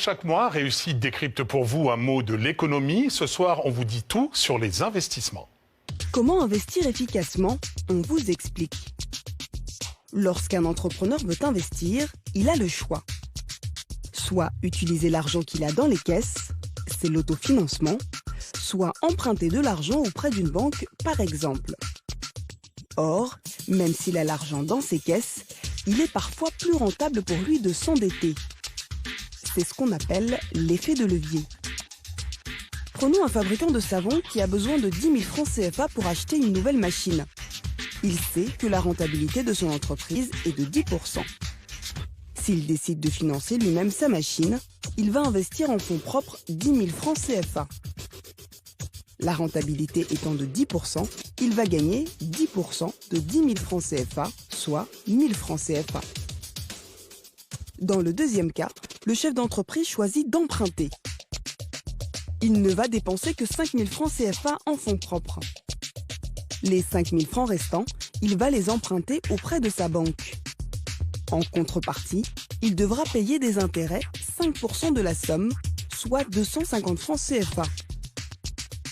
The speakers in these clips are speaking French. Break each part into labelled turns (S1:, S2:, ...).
S1: chaque mois, Réussite décrypte pour vous un mot de l'économie. Ce soir, on vous dit tout sur les investissements.
S2: Comment investir efficacement? On vous explique. Lorsqu'un entrepreneur veut investir, il a le choix. Soit utiliser l'argent qu'il a dans les caisses, c'est l'autofinancement, soit emprunter de l'argent auprès d'une banque, par exemple. Or, même s'il a l'argent dans ses caisses, il est parfois plus rentable pour lui de s'endetter. C'est ce qu'on appelle l'effet de levier. Prenons un fabricant de savon qui a besoin de 10 000 francs CFA pour acheter une nouvelle machine. Il sait que la rentabilité de son entreprise est de 10%. S'il décide de financer lui-même sa machine, il va investir en fonds propres 10 000 francs CFA. La rentabilité étant de 10%, il va gagner 10% de 10 000 francs CFA, soit 1 000 francs CFA. Dans le deuxième cas, le chef d'entreprise choisit d'emprunter. Il ne va dépenser que 5 000 francs CFA en fonds propres. Les 5 000 francs restants, il va les emprunter auprès de sa banque. En contrepartie, il devra payer des intérêts 5% de la somme, soit 250 francs CFA.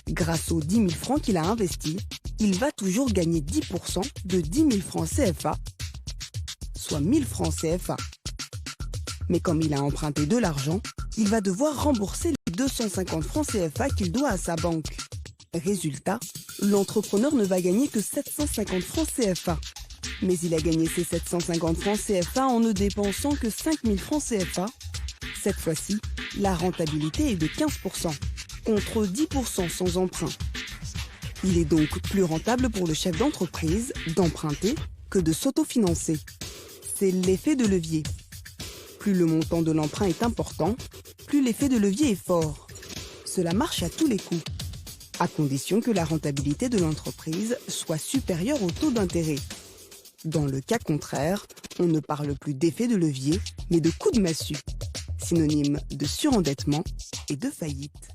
S2: Grâce aux 10 000 francs qu'il a investis, il va toujours gagner 10% de 10 000 francs CFA, soit 1 000 francs CFA. Mais comme il a emprunté de l'argent, il va devoir rembourser les 250 francs CFA qu'il doit à sa banque. Résultat, l'entrepreneur ne va gagner que 750 francs CFA. Mais il a gagné ses 750 francs CFA en ne dépensant que 5 000 francs CFA. Cette fois-ci, la rentabilité est de 15%, contre 10% sans emprunt. Il est donc plus rentable pour le chef d'entreprise d'emprunter que de s'autofinancer. C'est l'effet de levier. Plus le montant de l'emprunt est important, plus l'effet de levier est fort. Cela marche à tous les coups, à condition que la rentabilité de l'entreprise soit supérieure au taux d'intérêt. Dans le cas contraire, on ne parle plus d'effet de levier, mais de coup de massue, synonyme de surendettement et de faillite.